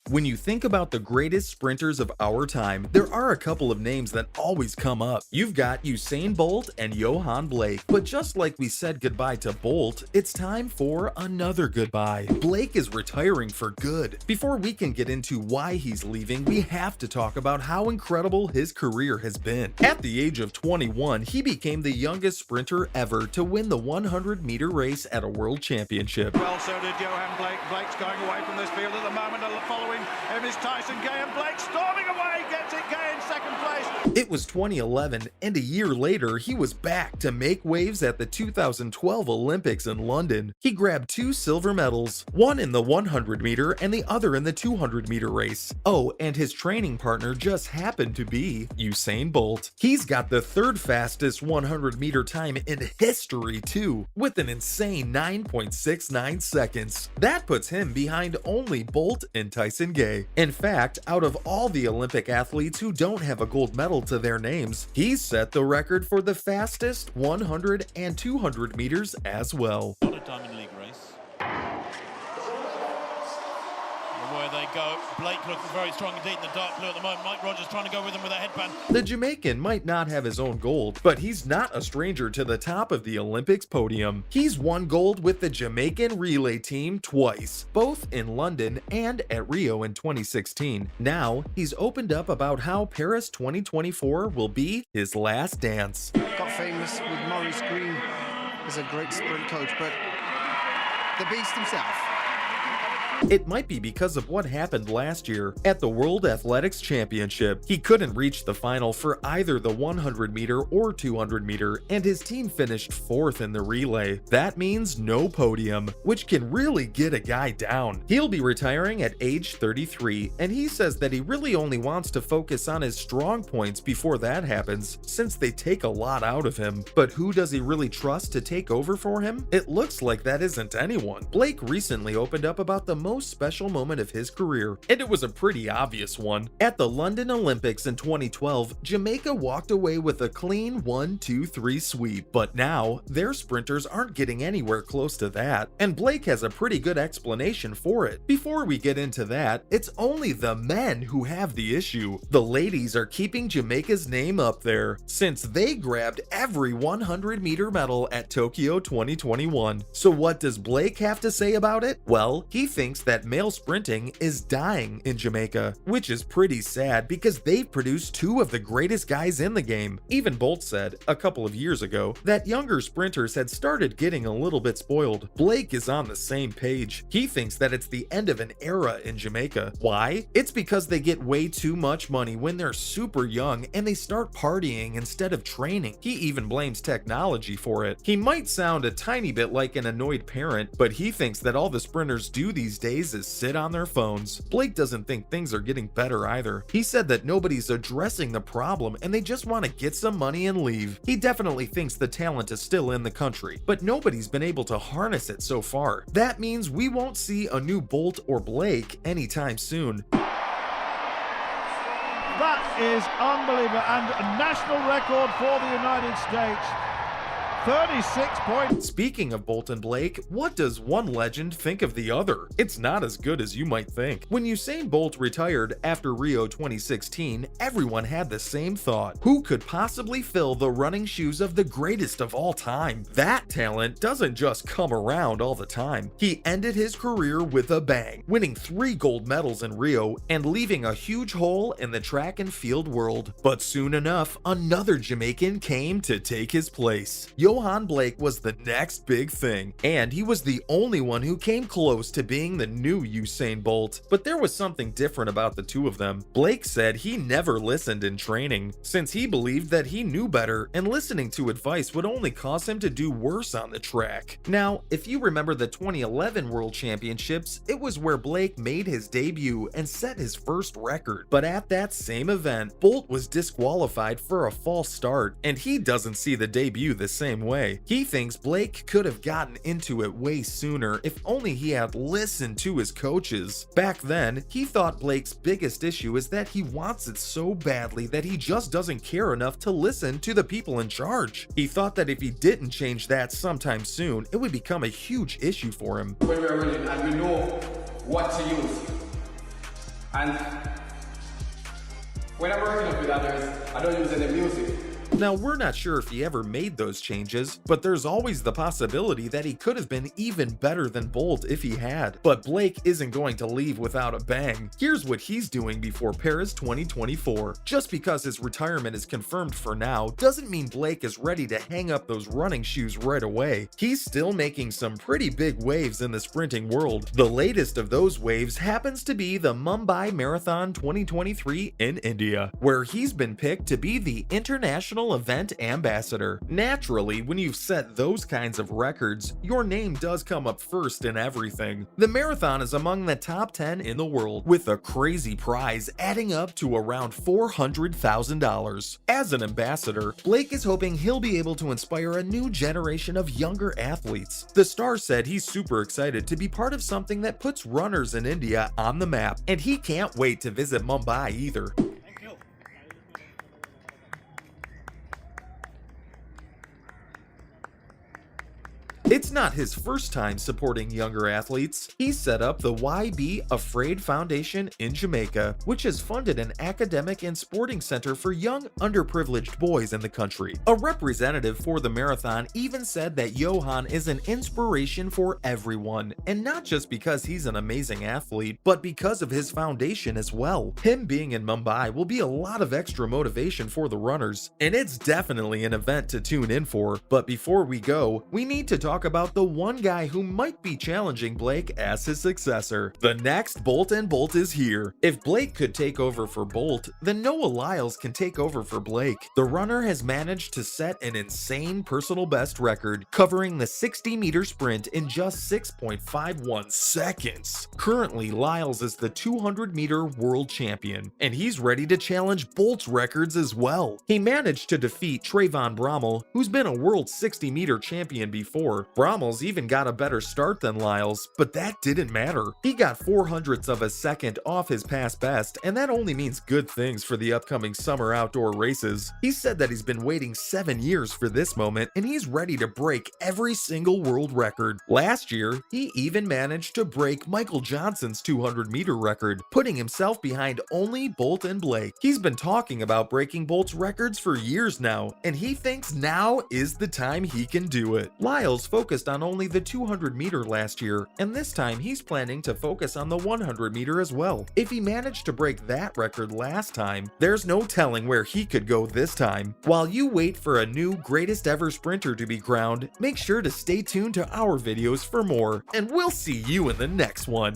When you think about the greatest sprinters of our time, there are a couple of names that always come up. You've got Usain Bolt and Yohan Blake, but just like we said goodbye to Bolt, it's time for another goodbye. Blake is retiring for good. Before we can get into why he's leaving, we have to talk about how incredible his career has been. At the age of 21, he became the youngest sprinter ever to win the 100-meter race at a world championship. Well, so did Yohan Blake. Blake's going away from this field at the moment, and following him is Tyson Gay, and Blake storming away, gets it, Gay in second place. It was 2011, and a year later, he was back to make waves at the 2012 Olympics in London. He grabbed 2 silver medals, one in the 100-meter and the other in the 200-meter race. Oh, and his training partner just happened to be Usain Bolt. He's got the 3rd fastest 100-meter time in history, too, with an insane 9.69 seconds. That puts him behind only Bolt and Tyson Gay. In fact, out of all the Olympic athletes who don't have a gold medal to their names, he's set the record for the fastest 100 and 200 meters as well. Not a Diamond League race. Where they go. Blake looking very strong indeed in the dark blue at the moment. Mike Rogers trying to go with him with a headband. The Jamaican might not have his own gold, but he's not a stranger to the top of the Olympics podium. He's won gold with the Jamaican relay team twice, both in London and at Rio in 2016. Now, he's opened up about how Paris 2024 will be his last dance. Got famous with Maurice Green as a great sprint coach, but the beast himself. It might be because of what happened last year at the World Athletics Championship. He couldn't reach the final for either the 100-meter or 200-meter, and his team finished 4th in the relay. That means no podium, which can really get a guy down. He'll be retiring at age 33, and he says that he really only wants to focus on his strong points before that happens, since they take a lot out of him. But who does he really trust to take over for him? It looks like that isn't anyone. Blake recently opened up about the most special moment of his career, and it was a pretty obvious one. At the London Olympics in 2012, Jamaica walked away with a clean 1-2-3 sweep, but now their sprinters aren't getting anywhere close to that, and Blake has a pretty good explanation for it. Before we get into that, it's only the men who have the issue. The ladies are keeping Jamaica's name up there, since they grabbed every 100-meter medal at Tokyo 2021. So what does Blake have to say about it? Well, he thinks that male sprinting is dying in Jamaica, which is pretty sad because they've produced 2 of the greatest guys in the game. Even Bolt said a couple of years ago that younger sprinters had started getting a little bit spoiled. Blake is on the same page. He thinks that it's the end of an era in Jamaica. Why? It's because they get way too much money when they're super young and they start partying instead of training. He even blames technology for it. He might sound a tiny bit like an annoyed parent, but he thinks that all the sprinters do these days is sit on their phones. Blake doesn't think things are getting better either. He said that nobody's addressing the problem and they just want to get some money and leave. He definitely thinks the talent is still in the country, but nobody's been able to harness it so far. That means we won't see a new Bolt or Blake anytime soon. That is unbelievable, and a national record for the United States. 36 points. Speaking of Bolt and Blake, what does one legend think of the other? It's not as good as you might think. When Usain Bolt retired after Rio 2016, everyone had the same thought. Who could possibly fill the running shoes of the greatest of all time? That talent doesn't just come around all the time. He ended his career with a bang, winning 3 gold medals in Rio and leaving a huge hole in the track and field world. But soon enough, another Jamaican came to take his place. Yohan Blake was the next big thing, and he was the only one who came close to being the new Usain Bolt. But there was something different about the two of them. Blake said he never listened in training, since he believed that he knew better, and listening to advice would only cause him to do worse on the track. Now, if you remember the 2011 World Championships, it was where Blake made his debut and set his first record. But at that same event, Bolt was disqualified for a false start, and he doesn't see the debut the same way. He thinks Blake could have gotten into it way sooner if only he had listened to his coaches. Back then, he thought Blake's biggest issue is that he wants it so badly that he just doesn't care enough to listen to the people in charge. He thought that if he didn't change that sometime soon, it would become a huge issue for him. When we're running and we know what to use, And when I'm working up with others, I don't use any music. Now, we're not sure if he ever made those changes, but there's always the possibility that he could have been even better than Bolt if he had. But Blake isn't going to leave without a bang. Here's what he's doing before Paris 2024. Just because his retirement is confirmed for now doesn't mean Blake is ready to hang up those running shoes right away. He's still making some pretty big waves in the sprinting world. The latest of those waves happens to be the Mumbai Marathon 2023 in India, where he's been picked to be the international event ambassador. Naturally, when you've set those kinds of records, your name does come up first in everything. The marathon is among the top 10 in the world, with a crazy prize adding up to around $400,000. As an ambassador, Blake is hoping he'll be able to inspire a new generation of younger athletes. The star said he's super excited to be part of something that puts runners in India on the map, and he can't wait to visit Mumbai either. It's not his first time supporting younger athletes. He set up the Why Be Afraid Foundation in Jamaica, which has funded an academic and sporting center for young, underprivileged boys in the country. A representative for the marathon even said that Yohan is an inspiration for everyone, and not just because he's an amazing athlete, but because of his foundation as well. Him being in Mumbai will be a lot of extra motivation for the runners, and it's definitely an event to tune in for. But before we go, we need to talk about the one guy who might be challenging Blake as his successor. The next Bolt and Bolt is here. If Blake could take over for Bolt, then Noah Lyles can take over for Blake. The runner has managed to set an insane personal best record, covering the 60-meter sprint in just 6.51 seconds. Currently, Lyles is the 200-meter world champion, and he's ready to challenge Bolt's records as well. He managed to defeat Trayvon Brommel, who's been a world 60-meter champion before. Brommel's even got a better start than Lyles, but that didn't matter. He got 0.04 of a second off his past best, and that only means good things for the upcoming summer outdoor races. He said that he's been waiting 7 years for this moment, and he's ready to break every single world record. Last year, he even managed to break Michael Johnson's 200-meter record, putting himself behind only Bolt and Blake. He's been talking about breaking Bolt's records for years now, and he thinks now is the time he can do it. Lyles focused on only the 200-meter last year, and this time he's planning to focus on the 100-meter as well. If he managed to break that record last time, there's no telling where he could go this time. While you wait for a new greatest ever sprinter to be crowned, make sure to stay tuned to our videos for more, and we'll see you in the next one.